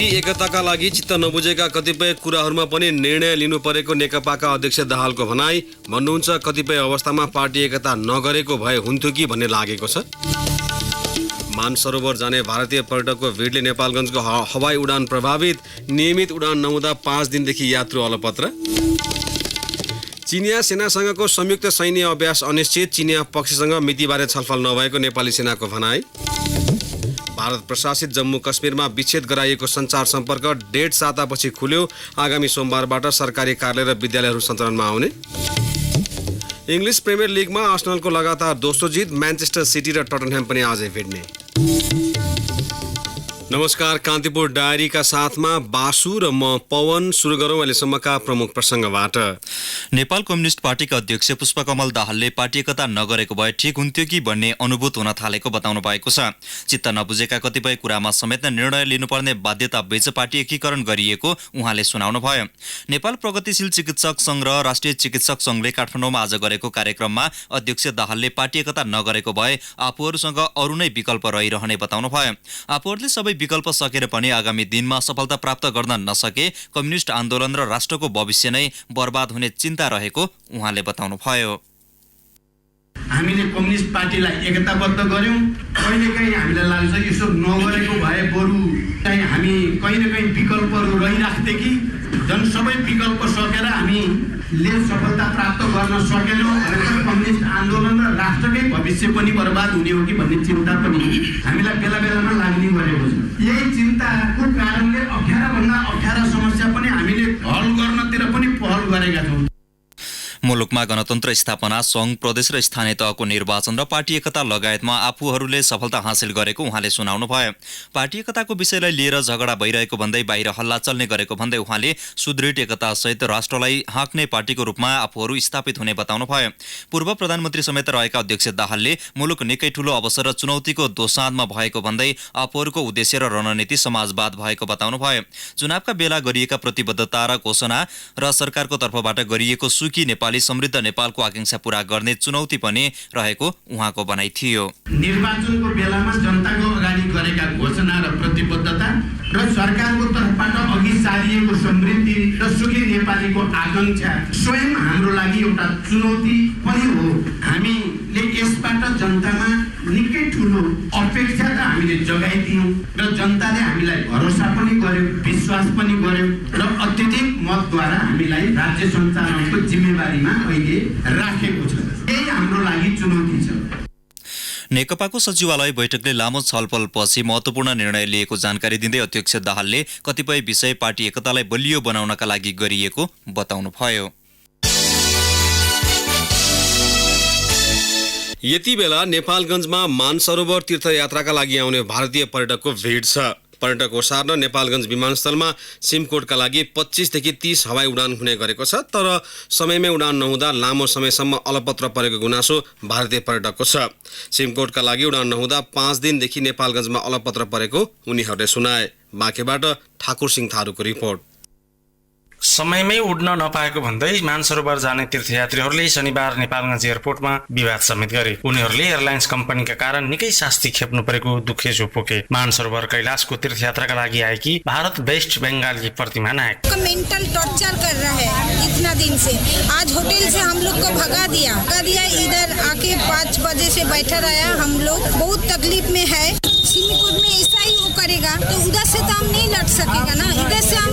Party एकताका लागि चित्त नबुझेका कतिपय कुराहरूमा पनि निर्णय लिनु परेको नेकपाका अध्यक्ष दाहालको भनाई। भन्नुहुन्छ कतिपय अवस्थामा पार्टी एकता नगरेको भए हुन्थ्यो कि भन्ने लागेको छ। मानसरोवर जाने भारतीय पर्यटकको भिडले नेपालगञ्जको हवाई उडान प्रभावित। नियमित उडान नहुँदा 5 दिनदेखि यात्रु अलपत्र। चिनिया सेनासँगको संयुक्त सैन्य अभ्यास अनिश्चित। चिनिया पक्षसँग मितिबारे छलफल नभएको नेपाली सेनाको भनाई। भारत प्रशासित जम्मू कश्मीरमा विच्छेद गराइएको सञ्चार सम्पर्क 1.5 सातापछि खुल्यो। आगामी सोमबारबाट सरकारी कार्यालय र विद्यालयहरू सञ्चालनमा आउने। इङ्ग्लिस प्रिमियर लिगमा आर्सेनलको लगातार दोस्रो जित। म्यानचेस्टर सिटी र टटनह्याम पनि आजै भिड्ने। नमस्कार, कान्तिपुर डायरीका साथमा बासु र म पवन। सुरु गरौँ अहिलेसम्मका प्रमुख प्रसङ्गबाट। नेपाल कम्युनिस्ट पार्टीका अध्यक्ष पुष्पकमल दाहालले पार्टी एकता नगरेको भए ठिक हुन्थ्यो कि भन्ने अनुभूत हुन थालेको बताउनु भएको छ। चित्त नबुझेका कतिपय कुरामा समेत निर्णय लिनुपर्ने बाध्यता बीच पार्टी एकीकरण गरिएको उहाँले सुनाउनु भयो। नेपाल प्रगतिशील चिकित्सक संघ र राष्ट्रिय चिकित्सक संघले काठमाडौँमा आज गरेको कार्यक्रममा अध्यक्ष दाहालले पार्टी एकता नगरेको भए आफूहरूसँग अरू नै विकल्प रहिरहने बताउनु भयो। आफूहरूले सबै विकल्प सकेर पनि आगामी दिनमा सफलता प्राप्त गर्न नसके कम्युनिस्ट आन्दोलन र राष्ट्रको भविष्य नै बर्बाद हुने चिन्ता रहेको उहाँले बताउनु भयो। हामीले कम्युनिस्ट पार्टीलाई एकताबद्ध गर्यौं। कहिलेकाहीँ हामीलाई लाग्छ यसो नगरेको भए बरु चाहिँ हामी कहीँ न कहीँ विकल्पहरू रहिराख्थे कि झन् सबै विकल्प सकेर हामीले सफलता प्राप्त गर्न सकेनौँ भने कम्युनिस्ट आन्दोलन र राष्ट्रकै भविष्य पनि बर्बाद हुने हो कि भन्ने चिन्ता पनि हामीलाई बेला बेलामा लाग्ने गरेको छ। यही चिन्ताको कारणले अप्ठ्याराभन्दा अप्ठ्यारा समस्या पनि हामीले हल गर्नतिर पनि पहल गरेका छौँ। मुलुकमा गणतन्त्र स्थापना, सङ्घ, प्रदेश र स्थानीय तहको निर्वाचन र पार्टी एकता लगायतमा आफूहरूले सफलता हासिल गरेको उहाँले सुनाउनु भयो। पार्टी एकताको विषयलाई लिएर झगडा भइरहेको भन्दै बाहिर हल्ला चल्ने गरेको भन्दै उहाँले सुदृढ एकतासहित राष्ट्रलाई हाँक्ने पार्टीको रूपमा आफूहरू स्थापित हुने बताउनु भयो। पूर्व प्रधानमन्त्री समेत रहेका अध्यक्ष दाहालले मुलुक निकै ठूलो अवसर र चुनौतीको दोसाँधमा भएको भन्दै आफूहरूको उद्देश्य र रणनीति समाजवाद भएको बताउनु भयो। चुनावका बेला गरिएका प्रतिबद्धता र घोषणा र सरकारको तर्फबाट गरिएको सुकी नेपाली समृद्ध नेपालको आकांक्षा पूरा गर्ने चुनौती पनि रहेको उहाँको भनाइ थियो। निर्वाचनको बेलामा जनताको अगाडि गरेका घोषणा र प्रतिबद्धता र सरकारको तर्फबाट अघि सारिएको समृद्धि र सुखी नेपालीको आकांक्षा स्वयं हाम्रो लागि एउटा चुनौती पनि हो। हामीले यसबाट जनतामा निकै ठुलो अपेक्षा त हामीले जगाइदियौँ र जनताले हामीलाई भरोसा पनि गर्यो, विश्वास पनि गर्यो र अत्यधिक मतद्वारा हामीलाई राज्य सञ्चालनको जिम्मेवारीमा अहिले राखेको छ। यही हाम्रो लागि चुनौती छ। नेकपाको सचिवालय बैठकले लामो छलफलपछि महत्त्वपूर्ण निर्णय लिएको जानकारी दिँदै अध्यक्ष दाहालले कतिपय विषय पार्टी एकतालाई बलियो बनाउनका लागि गरिएको बताउनु भयो। यति बेला नेपालगञ्जमा मानसरोवर तीर्थयात्राका लागि आउने भारतीय पर्यटकको भिड छ। पर्यटक ओसार्न नेपालगञ्ज विमानस्थलमा सिमकोटका लागि 25 देखि 30 हवाई उडान हुने गरेको छ। तर समयमै उडान नहुँदा लामो समयसम्म अलपत्र परेको गुनासो भारतीय पर्यटकको छ। सिमकोटका लागि उडान नहुँदा 5 दिनदेखि नेपालगञ्जमा अलपत्र परेको उनीहरूले सुनाए। बाँकेबाट ठाकुर सिंह थारूको रिपोर्ट। समयमै उड्न नपाएको भन्दै मानसरोवर जाने तीर्थयात्रीहरूले शनिबार नेपालगञ्ज एयरपोर्टमा विवाद समेत गरे। उनीहरूले एयरलाइन्स कम्पनीका कारण निकै शास्ति खेप्नु परेको दुखेसो पोके। मानसरोवर कैलाशको तीर्थयात्राका लागि आएकी भारत वेस्ट बंगाल की प्रतिमा नायक मेंटल टॉर्चर कर रहा है इतना दिन से। आज होटल से हम लोग को भगा दिया इधर आके 5 बजे से बैठा रहा। हम लोग बहुत तकलीफ में है। सिमिकोट में ऐसा ही वो करेगा तो उधर से तो हम नहीं लड़ सकेगा ना। इधर से हम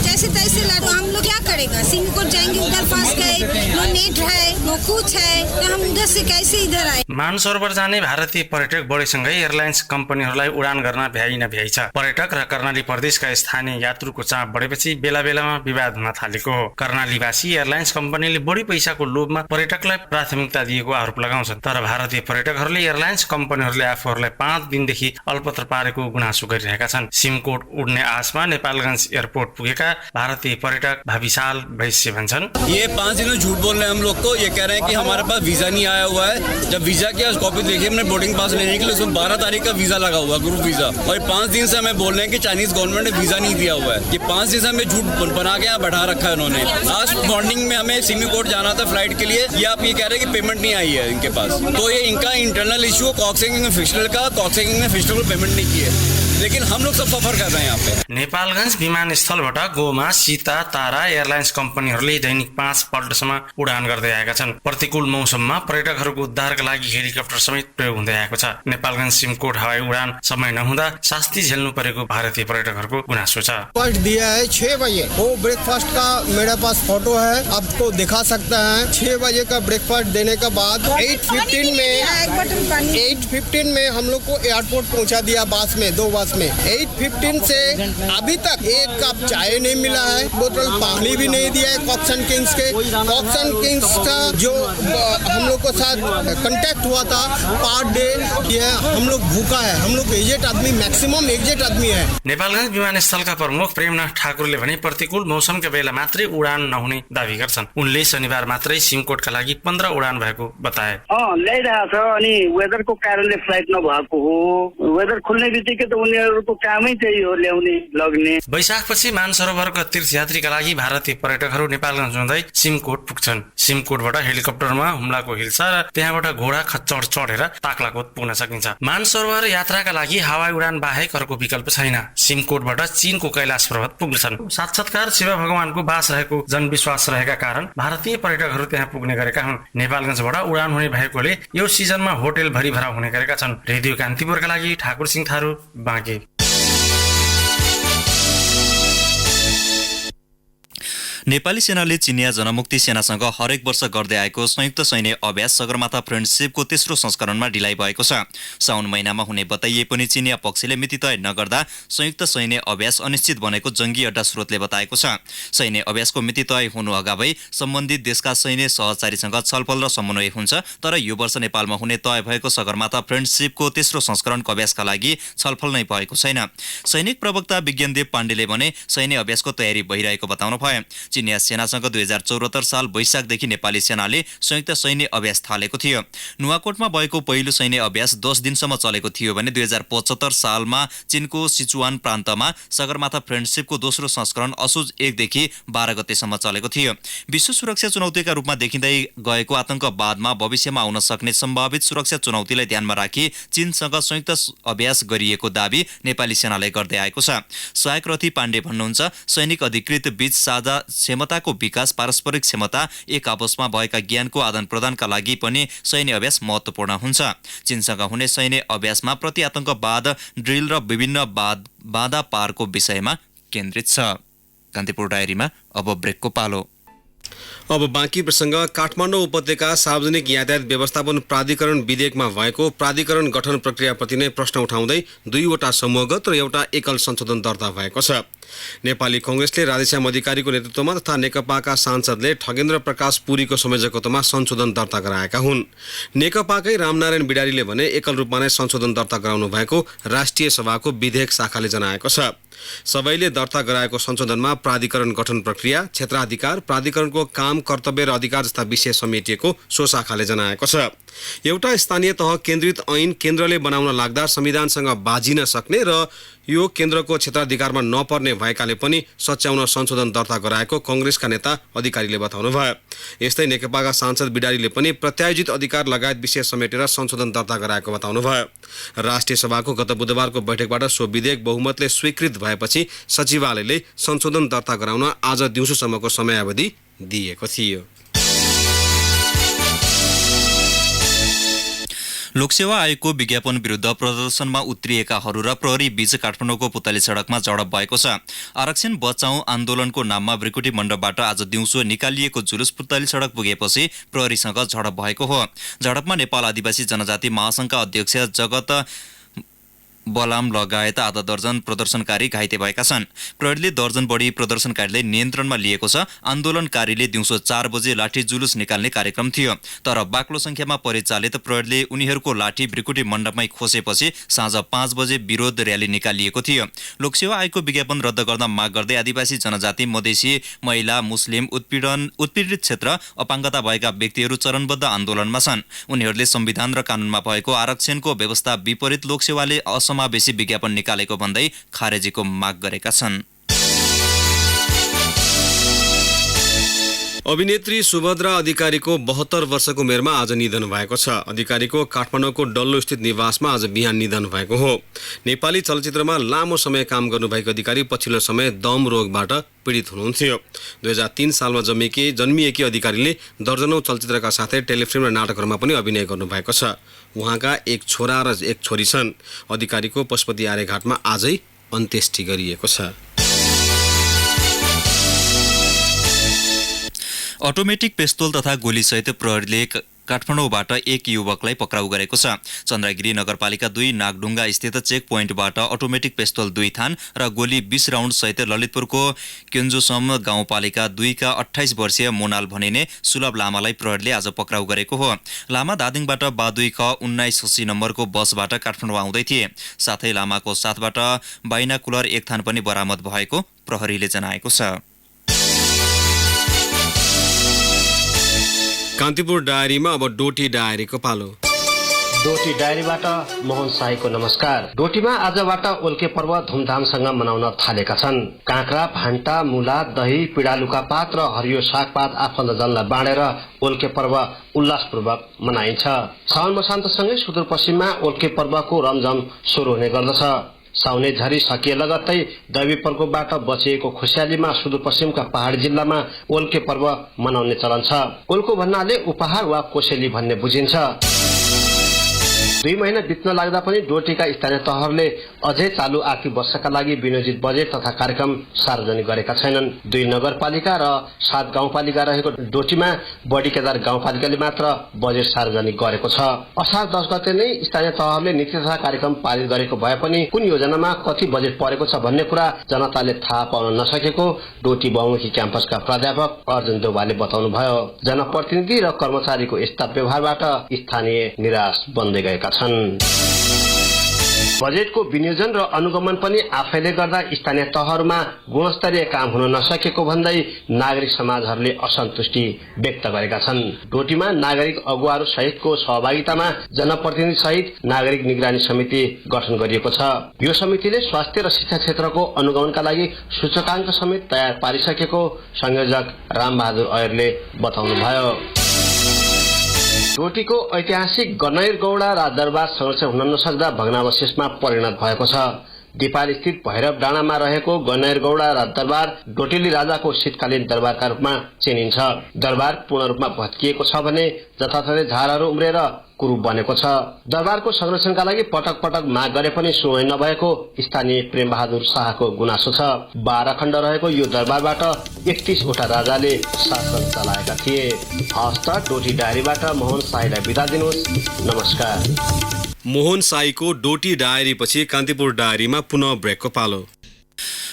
जैसे तैसे लड़, हम लोग क्या करेगा? सिमिकोट जाएंगे, उधर पास गए, नो नेट है, नो कुछ है, तो हम उधर से कैसे इधर आए? मानसरोवर जाने भारतीय पर्यटक बढीसँगै एयरलाइन्स कम्पनीहरूलाई उडान गर्न भ्याइ नभ्याइ छ। पर्यटक र कर्णाली प्रदेशका स्थानीय यात्रुको चाप बढेपछि बेला बेलामा विवाद हुन थालेको हो। कर्णालीवासी एयरलाइन्स कम्पनीले बढी पैसाको लोभमा पर्यटकलाई प्राथमिकता दिएको आरोप लगाउँछन्। तर भारतीय पर्यटकहरूले एयरलाइन्स कम्पनीहरूले आफूहरूलाई 5 दिनदेखि अल्पत्र पारेको गुनासो गरिरहेका छन्। सिमकोट उड्ने आशमा नेपालगञ्ज एयरपोर्ट पुगेका भारतीय पर्यटक भाविशाल वैश्य भन्छन्, ये 5 दिन झूठ बोल रहे हैं हम लोग को। ये कह रहे हैं कि हमारे पास वीजा नहीं आया हुआ है। जब वीजा की कॉपी देखी हमने बोर्डिंग पास लेने के लिए, उसमें 12 तारीख का वीजा लगा हुआ, ग्रुप वीजा। और 5 दिन से हमें बोल रहे हैं कि चाइनीज गवर्नमेंट ने वीजा नहीं दिया हुआ है। ये 5 दिन से हमें झूठ बना के यहाँ बैठा रखा है उन्होंने। आज मॉर्निंग में हमें सिमिकोट जाना था फ्लाइट के लिए, ये आप ये कह रहे हैं कि पेमेंट नहीं आई है इनके पास। तो ये इनका इंटरनल इशू कॉक्सिंग में फेस्टिवल का, कॉक्सिंग में फेस्टिवल पेमेंट नहीं की है। लेकिन हम लोग सब सफर कर रहे हैं यहाँ पे। नेपालगञ्ज विमानस्थलबाट गोमा, सीता, तारा एयरलाइन्स कम्पनीहरूले दैनिक 5 पल्टसम्म उडान गर्दै आएका छन्। प्रतिकूल मौसममा पर्यटकहरूको उद्धारका लागि हेलिकप्टर समेत प्रयोग हुँदै आएको छ। नेपालगञ्ज सिमकोट हवाई उडान समय नहुँदा शास्ति झेल्नु परेको भारतीय पर्यटकहरूको गुनासो छ। ब्रेकफास्ट दिया है 6 बजे। वो ब्रेकफास्ट का मेरे पास फोटो है, आपको दिखा सकता है। 6 बजे का ब्रेकफास्ट देने के बाद 8:15 में हम लोग को एयरपोर्ट पहुंचा दिया बस में, 2 बस में। 8:15 से अभी तक एक कप चाय नहीं मिला है, बोतल पानी भी नहीं दिया है। कॉक्सन किंग्स का जो हम लोग को साथ कांटेक्ट हुआ था पर डे, ये हम लोग भूखा है। हम लोग एजेड आदमी, मैक्सिमम एजेड आदमी है। नेपालगञ्ज विमानस्थलका प्रमुख प्रेमनाथ ठाकुरले भने प्रतिकूल मौसमका बेला मात्रै उडान नहुने दावी गर्छन्। उनले शनिबार मात्रै सिमकोटका लागि 15 उडान भएको बताए। ल्याइरहेको छ अनि वेदरको कारणले फ्लाइट नभएको हो। वेदर खुल्ने बित्तिकै त उनीहरूको कामै त्यही हो, ल्याउने लग्ने। वैशाखपछि मानसरोवरका तीर्थयात्रीका लागि भारतीय पर्यटकहरू नेपालगञ्ज हुँदै सिमकोट पुग्छन्। सिमकोटबाट हेलिकप्टरमा हुम्लाको हिल्सा र त्यहाँबाट घोडा खच्चड चढेर ताक्लाकोट पुग्न सकिन्छ। मानसरोवर यात्राका लागि हवाई उडान बाहेक अर्को विकल्प छैन। सिमकोटबाट चीनको कैलाश पर्वत पुग्छन्। साक्षात्कार शिव भगवानको बास रहेको जनविश्वास रहेका कारण भारतीय पर्यटकहरू त्यहाँ पुग्ने गरेका हुन्। नेपालगञ्जबाट उडान हुने भएकोले यो सिजनमा होटल भरिभरा हुने गरेका छन्। रेडियो कान्तिपुरका लागि ठाकुर सिंह थारू, बाँके। नेपाली सेनाले चिनिया जनमुक्ति सेनासँग हरेक वर्ष गर्दै आएको संयुक्त सैन्य अभ्यास सगरमाथा फ्रेन्डसिपको तेस्रो संस्करणमा ढिलाइ भएको छ। साउन महिनामा हुने बताइए पनि चिनिया पक्षले मिति तय नगर्दा संयुक्त सैन्य अभ्यास अनिश्चित बनेको जंगी अड्डा स्रोतले बताएको छ। सैन्य अभ्यासको मिति तय हुनु अगावै सम्बन्धित देशका सैन्य सहचारीसँग छलफल र समन्वय हुन्छ। तर यो वर्ष नेपालमा हुने तय भएको सगरमाथा फ्रेन्डसिपको तेस्रो संस्करणको अभ्यासका लागि छलफल नै भएको छैन। सैनिक प्रवक्ता विज्ञानदेव पाण्डेले भने सैन्य अभ्यासको तयारी भइरहेको बताउनु भयो। चिनिया सेनासँग 2074 साल वैशाखदेखि नेपाली सेनाले संयुक्त सैन्य अभ्यास थालेको थियो। नुवाकोटमा भएको पहिलो सैन्य अभ्यास 10 दिनसम्म चलेको थियो भने 2075 सालमा चीनको सिचुवान प्रान्तमा सगरमाथा फ्रेन्डसिपको दोस्रो संस्करण असोज 1 देखि 12 गतेसम्म चलेको थियो। विश्व सुरक्षा चुनौतीका रूपमा देखिँदै गएको आतंकवादमा भविष्यमा आउन सक्ने सम्भावित सुरक्षा चुनौतीलाई ध्यानमा राखी चीनसँग संयुक्त अभ्यास गरिएको दावी नेपाली सेनाले गर्दै आएको छ। सहायक रथी पाण्डे भन्नुहुन्छ, सैनिक अधिकृत बीच साझा क्षमताको विकास, पारस्परिक क्षमता, एक आपसमा भएका ज्ञानको आदान प्रदानका लागि पनि सैन्य अभ्यास महत्त्वपूर्ण हुन्छ। चीनसँग हुने सैन्य अभ्यासमा प्रति आतंकवाद ड्रिल र विभिन्न बाधा पारको विषयमा केन्द्रित छ। कान्तिपुर डायरीमा अब ब्रेकको पालो। अब बाँकी प्रसङ्ग। काठमाडौँ उपत्यका सार्वजनिक यातायात व्यवस्थापन प्राधिकरण विधेयकमा भएको प्राधिकरण गठन प्रक्रियाप्रति नै प्रश्न उठाउँदै 2वटा समूहगत र एउटा एकल संशोधन दर्ता भएको छ। नेपाली कांग्रेसले राधेश्याम अधिकारीको नेतृत्वमा तथा नेकपाका सांसदले ठगेन्द्र प्रकाश पुरीको संयोजकत्वमा संशोधन दर्ता गराएका हुन्। नेकपाकै रामनारायण बिडारीले भने एकल रूपमा नै संशोधन दर्ता गराउनु भएको राष्ट्रिय सभाको विधेयक शाखाले जनाएको छ। सबैले दर्ता गराएको संशोधनमा प्राधिकरण गठन प्रक्रिया, क्षेत्राधिकार, प्राधिकरणको काम, कर्तव्य र अधिकार जस्ता विषय समेटिएको सो शाखाले जनाएको छ। एउटा स्थानीय तह केन्द्रित ऐन केन्द्रले बनाउन लाग्दा संविधानसँग बाजिन सक्ने र यो केन्द्रको क्षेत्राधिकारमा नपर्ने भएकाले पनि सच्याउन संशोधन दर्ता गराएको कांग्रेसका नेता अधिकारीले बताउनुभयो। यस्तै नेकपाका सांसद बिडारीले पनि प्रत्यायोजित अधिकार लगायत विषय समेटेर संशोधन दर्ता गराएको बताउनुभयो। राष्ट्रिय सभाको गत बुधबारको बैठकबाट सो विधेयक बहुमतले स्वीकृत भएपछि सचिवालयले संशोधन दर्ता गराउन आज दिउँसोसम्मको समयावधि दिएको थियो। लोकसेवा आयोगको विज्ञापन विरुद्ध प्रदर्शनमा उत्रिएकाहरू र प्रहरी बीच काठमाडौँको पुतली सडकमा झडप भएको छ। आरक्षण बचाउँ आन्दोलनको नाममा ब्रिकुटी मण्डपबाट आज दिउँसो निकालिएको जुलुस पुतली सडक पुगेपछि प्रहरीसँग झडप भएको हो। झडपमा नेपाल आदिवासी जनजाति महासङ्घका अध्यक्ष जगत बलाम लगायत आधा दर्जन प्रदर्शनकारी घाइते भएका छन्। प्रहरीले दर्जन बढी प्रदर्शनकारीलाई नियन्त्रणमा लिएको छ। आन्दोलनकारीले दिउँसो 4 बजे लाठी जुलुस निकाल्ने कार्यक्रम थियो, तर बाक्लो संख्यामा परिचालित प्रहरीले उनीहरूको लाठी ब्रिकुटी मण्डपमै खोसेपछि साँझ 5 बजे विरोध र्याली निकालिएको थियो। लोकसेवा आयोगको विज्ञापन रद्द गर्न माग गर्दै आदिवासी जनजाति, मधेसी, महिला, मुस्लिम, उत्पीडित क्षेत्र, अपाङ्गता भएका व्यक्तिहरू चरणबद्ध आन्दोलनमा छन्। उनीहरूले संविधान र कानूनमा भएको आरक्षणको व्यवस्था विपरीत लोकसेवाले समावेशी विज्ञापन निकालेको भन्दै खारेजीको माग गरेका छन्। अभिनेत्री सुभद्रा अधिकारीको 72 वर्षको उमेरमा आज निधन भएको छ। अधिकारीको काठमाडौँको डल्लो स्थित निवासमा आज बिहान निधन भएको हो। नेपाली चलचित्रमा लामो समय काम गर्नुभएको अधिकारी पछिल्लो समय दम रोगबाट पीडित हुनुहुन्थ्यो। 2003 सालमा जन्मिएकी अधिकारीले दर्जनौं चलचित्रका साथै टेलिफिल्म र नाटकहरूमा पनि अभिनय गर्नुभएको छ। उहाँका एक छोरा र एक छोरी छन्। अधिकारीको पशुपति आर्यघाटमा आजै अन्त्येष्टि गरिएको छ। अटोमेटिक पिस्तोल तथा गोलीसहित प्रहरीले काठमाडौँबाट एक युवकलाई पक्राउ गरेको छ। चन्द्रगिरी नगरपालिका 2 नागढुङ्गा स्थित चेक पोइन्टबाट अटोमेटिक पिस्तोल 2 थान र गोली 20 राउन्ड सहित ललितपुरको केन्जुसम गाउँपालिका 2 का 28 वर्षीय मोनाल भनिने सुलभ लामालाई प्रहरीले आज पक्राउ गरेको हो। लामा दादिङबाट बादुई ख 1980 नम्बरको बसबाट काठमाडौँ आउँदै थिए। साथै लामाको साथबाट बाइनाकुलर 1 थान पनि बरामद भएको प्रहरीले जनाएको छ। कान्तिपुर डायरीमा अब डोटी डायरीको पालो। डोटी डायरीबाट मोहन साईको नमस्कार। डोटीमा आजबाट ओल्के पर्व धुमधामसँग मनाउन थालेका छन्। काँक्रा, भान्टा, मुला, दही, पिडालुका पात र हरियो सागपात आफन्तजनलाई बाँडेर ओल्के पर्व उल्लासपूर्वक मनाइन्छ। साउन मसान्तसँगै सुदूरपश्चिममा ओल्के पर्वको रमझम सुरु हुने गर्दछ। साउने झरी सकिए लगत्तै दैवी प्रकोपबाट बचिएको खुसियालीमा सुदूरपश्चिमका पहाडी जिल्लामा ओल्के पर्व मनाउने चलन छ। ओल्को भन्नाले उपहार वा कोसेली भन्ने बुझिन्छ। 2 महिना बित्न लाग्दा पनि डोटीका स्थानीय तहहरूले अझै चालू आर्थिक वर्षका लागि विनियोजित बजेट तथा कार्यक्रम सार्वजनिक गरेका छैनन्। 2 नगरपालिका र 7 गाउँपालिका रहेको डोटीमा बडी केदार गाउँपालिकाले मात्र बजेट सार्वजनिक गरेको छ। असार 10 गते नै स्थानीय तहहरूले नीति तथा कार्यक्रम पारित गरेको भए पनि कुन योजनामा कति बजेट परेको छ भन्ने कुरा जनताले थाहा पाउन नसकेको डोटी बहुमुखी क्याम्पसका प्राध्यापक अर्जुन देउवाले बताउनुभयो। जनप्रतिनिधि र कर्मचारीको यस्ता व्यवहारबाट स्थानीय निराश बन्दै गएका छन्। बजेटको विनियोजन र अनुगमन पनि आफैले गर्दा स्थानीय तहहरूमा गुणस्तरीय काम हुन नसकेको भन्दै नागरिक समाजहरूले असन्तुष्टि व्यक्त गरेका छन्। डोटीमा नागरिक अगुवाहरू सहितको सहभागितामा जनप्रतिनिधि सहित नागरिक निगरानी समिति गठन गरिएको छ। यो समितिले स्वास्थ्य र शिक्षा क्षेत्रको अनुगमनका लागि सूचकाङ्क समेत तयार पारिसकेको संयोजक रामबहादुर अयरले बताउनुभयो। डोटीको ऐतिहासिक गनैरगौडा राजदरबार संरक्षण हुन नसक्दा भग्नावशेषमा परिणत भएको छ। दिपाल स्थित भैरव डाँडामा रहेको गनैरगौडा राजदरबार डोटेली राजाको शीतकालीन दरबारका रूपमा चिनिन्छ। दरबार पूर्ण रूपमा भत्किएको छ भने जताततै झारहरू उम्रेर कुरूप बनेको छ। दरबारको संरक्षणका लागि पटक पटक माग गरे पनि सुनवाई नभएको स्थानीय प्रेमबहादुर शाहको गुनासो छ। 12 खण्ड रहेको यो दरबारबाट 31 वटा राजाले शासन चलाएका थिए। हस्त डोटी डायरीबाट मोहन साईलाई बिदा दिनुहोस्। नमस्कार। मोहन साईको डोटी डायरी पछि कान्तिपुर डायरीमा पुनः ब्रेकको पालो।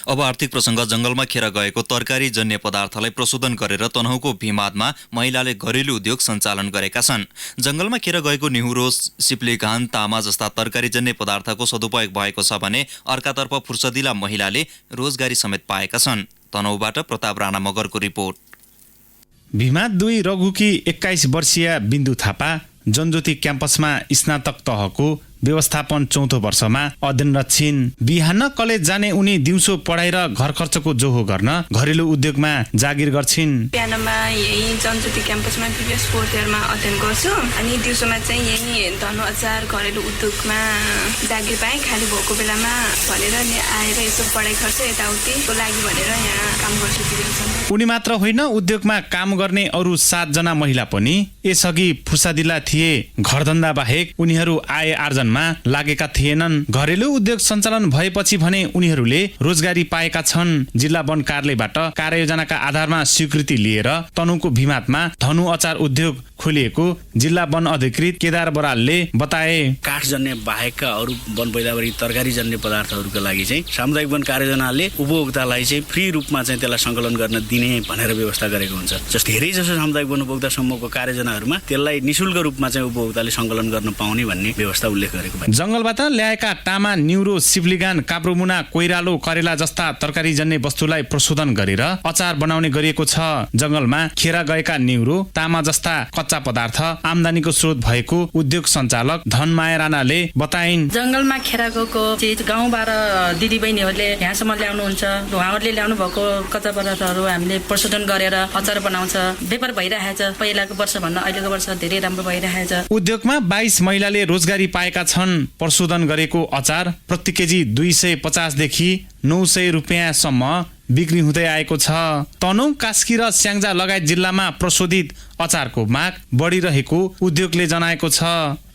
अब आर्थिक प्रसङ्ग। जंगलमा खेर गएको तरकारी जन्य पदार्थलाई प्रशोधन गरेर तनहुँको भीमादमा महिलाले घरेलु उद्योग सञ्चालन गरेका छन्। जंगलमा खेर गएको निहुरो, सिप्ले, घान, तामा जस्ता तरकारी जन्य पदार्थको सदुपयोग भएको छ भने अर्कातर्फ फुर्सदिला महिलाले रोजगारी समेत पाएका छन्। तनहुँबाट प्रताप राणा मगरको रिपोर्ट। भीमाद 2 रघुकी 21 वर्षीय बिन्दु थापा जनज्योति क्याम्पसमा स्नातक तहको व्यवस्थापन 4औं वर्षमा अध्ययनरत छिन्। बिहान कलेज जाने उनी दिउँसो पढाइ र घर खर्चको जोहो गर्न घरेलु उद्योगमा जागिर गर्छिन्। बिहानमा यही जनज्योति क्याम्पसमा प्रिभियस 4th इयरमा अध्ययन गर्छु अनि दिउँसोमा चाहिँ यही धनु अचार घरेलु उद्योगमा जागिर पाएँ। खाली भएको बेलामा भनेर नि आएर यसो पढाइ खर्च यताउतिको लागि भनेर यहाँ काम गर्छु। उनी मात्र होइन, उद्योगमा काम गर्ने अरू 7 जना महिला पनि यसअघि फुर्सदिला थिए। घरधन्दा बाहेक उनीहरू आय आर्जनमा लागेका थिएनन्। घरेलु उद्योग सञ्चालन भएपछि भने उनीहरूले रोजगारी पाएका छन्। जिल्ला वन कार्यालयबाट कार्ययोजनाका आधारमा स्वीकृति लिएर तनहुँको भीमादमा धनु अचार उद्योग खोलिएको जिल्ला वन अधिकृत केदार बरालले बताए। काठजन्य बाहेकका अरू वन पैदावारी तरकारी जन्य पदार्थहरूका लागि चाहिँ सामुदायिक वन कार्ययोजनाले उपभोक्तालाई चाहिँ फ्री रूपमा चाहिँ त्यसलाई सङ्कलन गर्न दिने भनेर व्यवस्था गरेको हुन्छ। जस्तो धेरै जसो सामुदायिक वन उपभोक्ता समूहको कार्ययोजनाहरूमा त्यसलाई निशुल्क रूपमा चाहिँ उपभोक्ताले सङ्कलन गर्न पाउने भन्ने व्यवस्था उल्लेख गरेको पाइन्छ। जंगलबाट ल्याएका टामा, न्युरो, सिप्लिगान, काप्रोमुना, कोइरालो, करेला जस्ता तरकारीजन्य वस्तुलाई प्रशोधन गरेर अचार बनाउने गरिएको छ। जंगलमा खेर गएका न्युरो, तामा जस्ता कच्चा पदार्थ आम्दानीको स्रोत भएको उद्योग सञ्चालक धनमाया राणाले बताइन्। जंगलमा खेर गएको चिज गाउँबाट दिदीबहिनीहरूले यहाँसम्म ल्याउनुहुन्छ। उहाँहरूले ल्याउनु भएको कच्चा पदार्थहरू हामीले प्रशोधन गरेर अचार बनाउँछ। व्यापार भइरहेछ। पहिलाको वर्ष भन्दा अहिलेको वर्ष धेरै राम्रो भइरहेछ। उद्योगमा 22 महिलाले रोजगारी पाएका छन्। प्रशोधन गरेको अचार प्रति केजी 250 देखि 900 रुपियाँसम्म बिक्री हुँदै आएको छ। तनहुँ, कास्की र स्याङ्जा लगायत जिल्लामा प्रशोधित अचारको माग बढिरहेको उद्योगले जनाएको छ।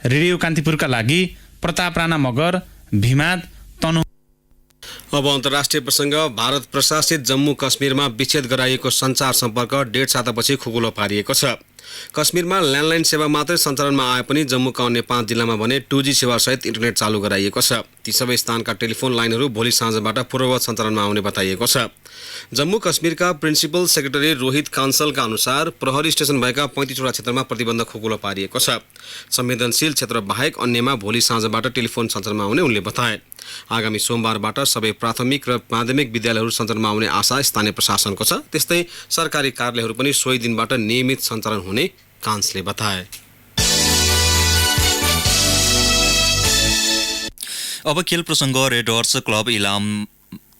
रेडियो कान्तिपुरका लागि प्रताप राणा मगर, भिमाद, तनहुँ। अब अन्तर्राष्ट्रिय प्रसङ्ग। भारत प्रशासित जम्मू कश्मीरमा विच्छेद गराइएको सञ्चार सम्पर्क 1.5 सातापछि खुकुलो पारिएको छ। कश्मीरमा ल्यान्डलाइन सेवा मात्रै सञ्चालनमा आए पनि जम्मूका अन्य 5 जिल्लामा भने 2G सेवासहित इन्टरनेट चालु गराइएको छ। ती सबै स्थानका टेलिफोन लाइनहरू भोलि साँझबाट पूर्ववत सञ्चालनमा आउने बताइएको छ। जम्मू कश्मीरका प्रिन्सिपल सेक्रेटरी रोहित कान्सलका अनुसार प्रहरी स्टेसन भएका 35वटा क्षेत्रमा प्रतिबन्ध खुकुलो पारिएको छ। संवेदनशील क्षेत्र बाहेक अन्यमा भोलि साँझबाट टेलिफोन सञ्चालनमा आउने उनले बताए। आगामी सोमबारबाट सबै प्राथमिक र माध्यमिक विद्यालयहरू सञ्चालनमा आउने आशा स्थानीय प्रशासनको छ। त्यस्तै सरकारी कार्यालयहरू पनि सोही दिनबाट नियमित सञ्चालन हुने कान्सले बताए। अब खेल प्रसङ्ग। रेड हर्स क्लब इलाम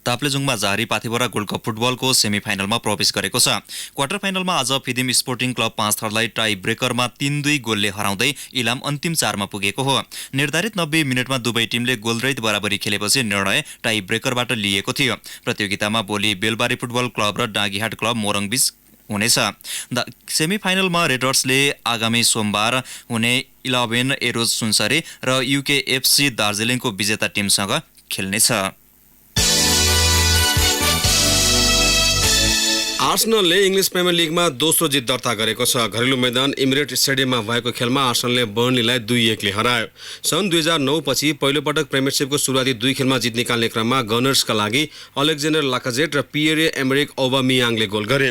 ताप्लेजुङमा जारी पाथिभरा गोल्ड कप फुटबलको सेमिफाइनलमा प्रवेश गरेको छ। क्वार्टर फाइनलमा आज फिदिम स्पोर्टिङ क्लब 5 थरलाई टाई ब्रेकरमा 3-2 गोलले हराउँदै इलाम अन्तिम 4मा पुगेको हो। निर्धारित 90 मिनटमा दुवै टिमले गोलरहित बराबरी खेलेपछि निर्णय टाई ब्रेकरबाट लिएको थियो। प्रतियोगितामा भोलि बेलबारी फुटबल क्लब र डाँगीहाट क्लब मोरङ बीच हुनेछ। सेमिफाइनलमा रेडर्सले आगामी सोमबार हुने 11 एरोज सुनसरी र UKFC दार्जिलिङको विजेता टिमसँग खेल्नेछ। आर्सेनलले इङ्ग्लिस प्रिमियर लिगमा दोस्रो जित दर्ता गरेको छ। घरेलु मैदान इमिरेट स्टेडियममा भएको खेलमा आर्सेनलले बर्नलीलाई 2-1 ले हरायो। सन् 2009 पछि पहिलोपटक प्रिमियरसिपको सुरुवाती 2 खेलमा जित निकाल्ने क्रममा गनर्सका लागि अलेक्जेन्डर लाकाजेट र पियरे एमरिक औबामियाङले गोल गरे।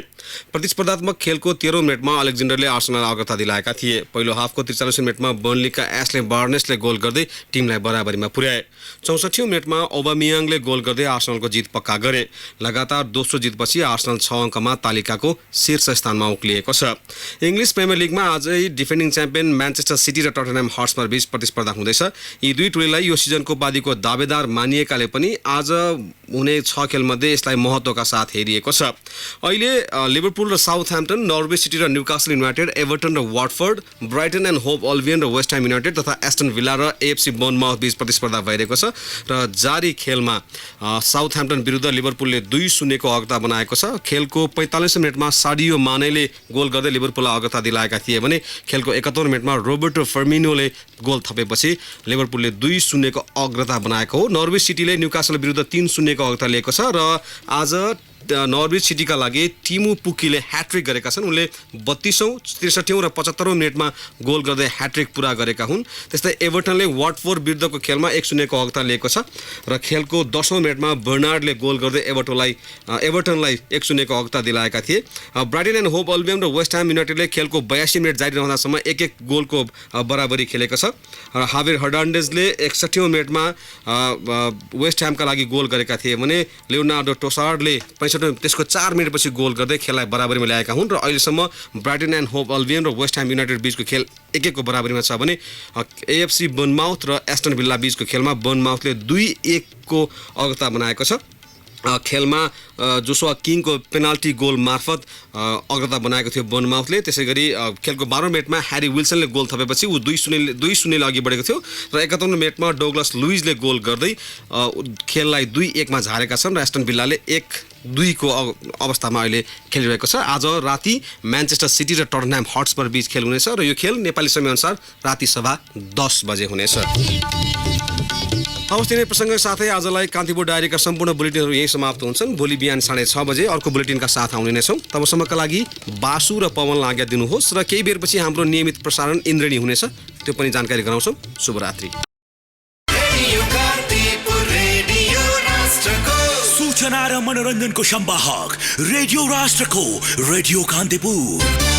प्रतिस्पर्धात्मक खेलको 13औं मिनेटमा अलेक्जेन्डरले आर्सेनललाई अग्रता दिलाएका थिए। पहिलो हाफको 43औं मिनेटमा बर्नलीका एस्ले बार्नेसले गोल गर्दै टिमलाई बराबरीमा पुर्याए। 64औं मिनेटमा औबामियाङले गोल गर्दै आर्सेनलको जित पक्का गरे। लगातार दोस्रो जितपछि आर्सेनल 6 अङ्कमा तालिकाको शीर्ष स्थानमा उक्लिएको छ। इङ्ग्लिस प्रिमियर लिगमा आजै डिफेन्डिङ च्याम्पियन म्यान्चेस्टर सिटी र टटनहम हटस्पर बीच प्रतिस्पर्धा हुँदैछ। यी दुई टोलीलाई यो सिजनको उपाधिको दावेदार मानिएकाले पनि आज हुने 6 खेलमध्ये यसलाई महत्त्वका साथ हेरिएको छ। अहिले लिभरपुल र साउथह्याम्पटन, नर्विच सिटी र न्युकासल युनाइटेड, एभर्टन र Watford, Brighton and Hove Albion र वेस्ट ह्याम युनाइटेड तथा एस्टन विला र AFC बर्नमाउथ बीच प्रतिस्पर्धा भइरहेको छ र जारी खेलमा साउथह्याम्पटन विरुद्ध लिभरपुलले 2-0 को अग्रता बनाएको छ। खेलको 45 मिनेटमा साडियो मानेले गोल गर्दै लिभरपुललाई अग्रता दिलाएका थिए भने खेलको 71 मिनेटमा रोबर्टो फर्मिनोले गोल थपेपछि लिभरपुलले 2-0 को अग्रता बनाएको हो। नर्विच सिटीले न्युकासल विरुद्ध 3-0 को अग्रता लिएको छ र आज नर्विच सिटीका लागि टिमु पुक्कीले ह्याट्रिक गरेका छन्। उनले 32औं, 63औं र 75औं मिनेटमा गोल गर्दै ह्याट्रिक पुरा गरेका हुन्। त्यस्तै एभर्टनले वाटफोर्ड विरुद्धको खेलमा 1-0 को अग्रता लिएको छ र खेलको 10औं मिनेटमा बर्नार्डले गोल गर्दै एभर्टनलाई 1-0 को अग्रता दिलाएका थिए। ब्राइटन एन्ड होप अल्बियन र वेस्ट ह्याम युनाइटेडले खेलको 82 मिनेट जारी रहँदासम्म 1-1 गोलको बराबरी खेलेको छ र हावेर हर्नान्डेजले 61औं मिनेटमा वेस्ट ह्यामका लागि गोल गरेका थिए भने लियोनार्डो टोसार्डले त्यसको 4 मिनेटपछि गोल गर्दै खेललाई बराबरीमा ल्याएका हुन् र अहिलेसम्म ब्राइटन एन्ड होप अल्बियन र वेस्ट ह्याम युनाइटेड बीचको खेल 1-1 को बराबरीमा छ भने AFC बर्नमाउथ र एस्टन विल्ला बीचको खेलमा बर्नमाउथले 2-1 को अग्रता बनाएको छ। खेलमा जोसुआ किङको पेनाल्टी गोल मार्फत अग्रता बनाएको थियो बर्नमाउथले। त्यसै गरी खेलको 12औं मिनेटमा ह्यारी विल्सनले गोल थपेपछि ऊ 2-0 ले अघि बढेको थियो र 71औं मिनेटमा डोगलस लुइजले गोल गर्दै खेललाई 2-1 मा झारेका छन् र एस्टन विल्लाले 1-2 को अवस्थामा अहिले खेलिरहेको छ। आज राति म्यान्चेस्टर सिटी र टटनहम हटस्पर बीच खेल हुनेछ र यो खेल नेपाली समयअनुसार राति सभा 10 बजे हुनेछ। हवस्, तिनै प्रसङ्ग साथै आजलाई कान्तिपुर डायरीका सम्पूर्ण बुलेटिनहरू यही समाप्त हुन्छन्। भोलि बिहान 6:30 बजे अर्को बुलेटिनका साथ आउने नै छौँ। तबसम्मका लागि बासु र पवनलाई आज्ञा दिनुहोस् र केही बेरपछि हाम्रो नियमित प्रसारण इन्द्रेणी हुनेछ, त्यो पनि जानकारी गराउँछौँ। शुभरात्रि। सूचना र मनोरञ्जनको संवाहक रेडियो राष्ट्रको रेडियो कान्तिपुर।